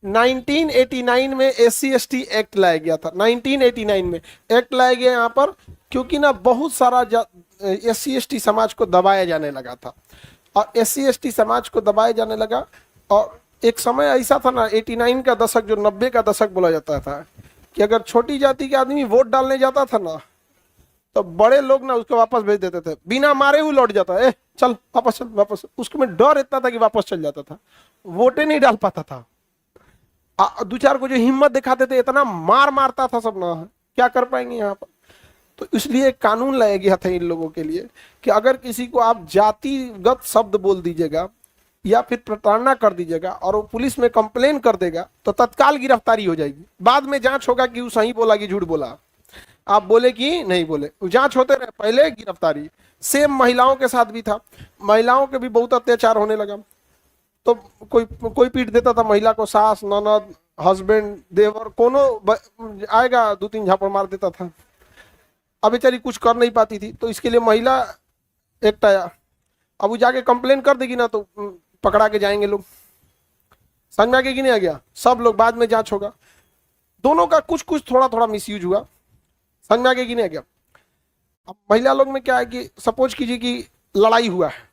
1989 में SC/ST act लाया गया था। 1989 में एक्ट लाया गया यहाँ पर, क्योंकि ना बहुत सारा SC/ST समाज को दबाया जाने लगा था, और SC/ST समाज को दबाया जाने लगा। और एक समय ऐसा था ना, 89 का दशक, जो 90 का दशक बोला जाता था, कि अगर छोटी जाति के आदमी वोट डालने जाता था ना, तो बड़े लोग ना उसको वापस भेज देते थे, बिना मारे वो लौट जाता, चल वापस, चल वापस। उसको में डर इतना था कि वापस चल जाता था, वोटे नहीं डाल पाता था। दो चार को जो हिम्मत दिखाते थे, इतना मार मारता था सब ना, क्या कर पाएंगे यहाँ पर। तो इसलिए एक कानून लाया गया था इन लोगों के लिए, कि अगर किसी को आप जातिगत शब्द बोल दीजिएगा या फिर प्रताड़ना कर दीजिएगा और वो पुलिस में कंप्लेन कर देगा, तो तत्काल गिरफ्तारी हो जाएगी। बाद में जांच होगा कि वो सही बोला कि झूठ बोला, आप बोले कि नहीं बोले, जांच होते रहे, पहले गिरफ्तारी। सेम महिलाओं के साथ भी था, महिलाओं के भी बहुत अत्याचार होने लगा। तो कोई पीट देता था महिला को, सास, ननद, हस्बैंड, देवर, कोनो आएगा 2-3 झापड़ मार देता था। अब बेचारी कुछ कर नहीं पाती थी, तो इसके लिए महिला एक्ट आया। अब वो जाके कंप्लेन कर देगी ना, तो पकड़ा के जाएंगे लोग। समझ में आ गया कि नहीं आ गया? सब लोग, बाद में जांच होगा। दोनों का कुछ कुछ थोड़ा थोड़ा मिसयूज हुआ। समझ में आ गया कि नहीं आ गया? अब महिला लोग में क्या है कि सपोज कीजिए कि लड़ाई हुआ है,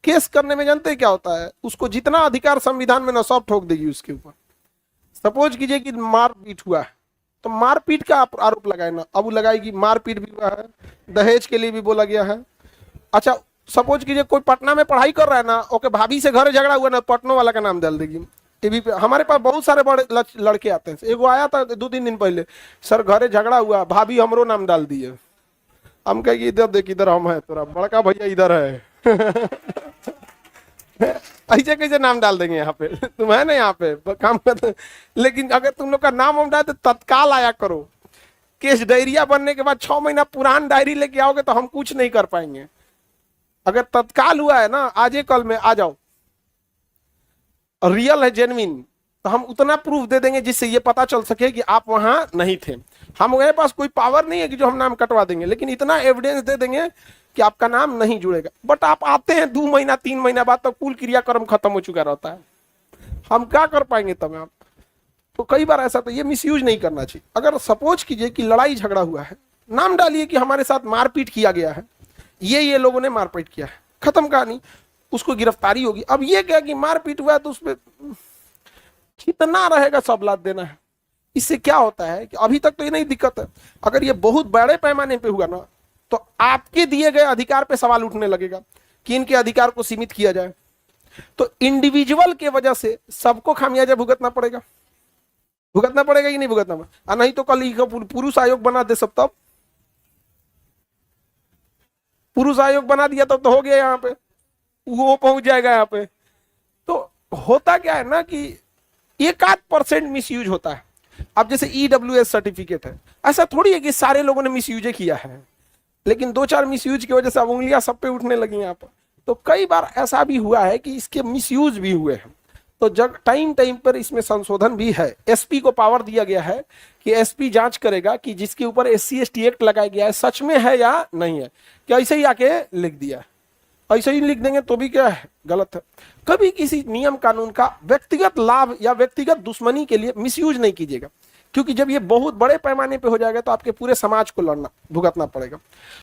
केस करने में जानते हैं क्या होता है, उसको जितना अधिकार संविधान में ना, सब ठोक देगी उसके ऊपर। सपोज कीजिए कि मारपीट हुआ है, तो मारपीट का आरोप लगाए ना, अब वो लगाएगी मारपीट भी हुआ है, दहेज के लिए भी बोला गया है। अच्छा, सपोज कीजिए कोई पटना में पढ़ाई कर रहा है ना, ओके, भाभी से घर झगड़ा हुआ ना, पटना वाला का नाम डाल देगी टीवी पे। हमारे पास बहुत सारे बड़े लड़के आते हैं, एगो आया था 2-3 दिन पहले, सर घरे झगड़ा हुआ, भाभी हमरो नाम डाल दिए। हम कहेगी इधर देख, इधर हम है, तोरा बड़का भैया इधर है। ऐसे कैसे नाम डाल देंगे यहाँ पे, तुम है ना यहाँ पे काम कर। लेकिन अगर तुम लोग का नाम हम डाले तो तत्काल आया करो। केस डायरिया बनने के बाद 6 महीना पुरान डायरी लेके आओगे तो हम कुछ नहीं कर पाएंगे। अगर तत्काल हुआ है ना, आज कल में आ जाओ, रियल है, जेन्युइन, तो हम उतना प्रूफ दे देंगे जिससे ये पता चल सके कि आप वहां नहीं थे। हमारे पास कोई पावर नहीं है कि जो हम नाम कटवा देंगे, लेकिन इतना एविडेंस दे देंगे कि आपका नाम नहीं जुड़ेगा। बट आप आते हैं 2 महीना 3 महीना बाद, तो कुल क्रियाक्रम खत्म हो चुका रहता है, हम क्या कर पाएंगे तब आप। तो कई बार ऐसा, तो ये मिसयूज नहीं करना चाहिए। अगर सपोज कीजिए कि लड़ाई झगड़ा हुआ है, नाम डालिए कि हमारे साथ मारपीट किया गया है, ये लोगों ने मारपीट किया है, खत्म कहानी, उसको गिरफ्तारी होगी। अब ये क्या कि मारपीट हुआ है तो उसमें कितना रहेगा, सब लाद देना है। इससे क्या होता है कि अभी तक तो ये नहीं दिक्कत है, अगर ये बहुत बड़े पैमाने पे हुआ ना, तो आपके दिए गए अधिकार पे सवाल उठने लगेगा कि इनके अधिकार को सीमित किया जाए। तो इंडिविजुअल के वजह से सबको खामियाजा भुगतना पड़ेगा, भुगतना पड़ेगा कि नहीं भुगतना पड़ेगा? नहीं तो कल पुरुष आयोग बना दे सब, तब पुरुष आयोग बना दिया तब तो हो गया, यहाँ पे वो पहुंच जाएगा यहाँ पे। तो होता क्या है ना कि 1-8% मिसयूज होता है। अब जैसे EWS सर्टिफिकेट है, ऐसा थोड़ी है कि सारे लोगों ने मिसयूज किया है, लेकिन 2-4 मिसयूज की वजह से अब उंगलियां सब पे उठने लगी यहाँ पर। तो कई बार ऐसा भी हुआ है कि इसके मिसयूज भी हुए हैं। तो जब टाइम टाइम पर इसमें संशोधन भी है, SP को पावर दिया गया है कि SP जांच करेगा कि जिसके ऊपर SC/ST एक्ट लगाया गया है सच में है या नहीं है। क्या ऐसे ही आके लिख दिया, ऐसे ही लिख देंगे तो भी क्या है, गलत है। कभी किसी नियम कानून का व्यक्तिगत लाभ या व्यक्तिगत दुश्मनी के लिए मिसयूज नहीं कीजिएगा, क्योंकि जब ये बहुत बड़े पैमाने पे हो जाएगा तो आपके पूरे समाज को लड़ना भुगतना पड़ेगा।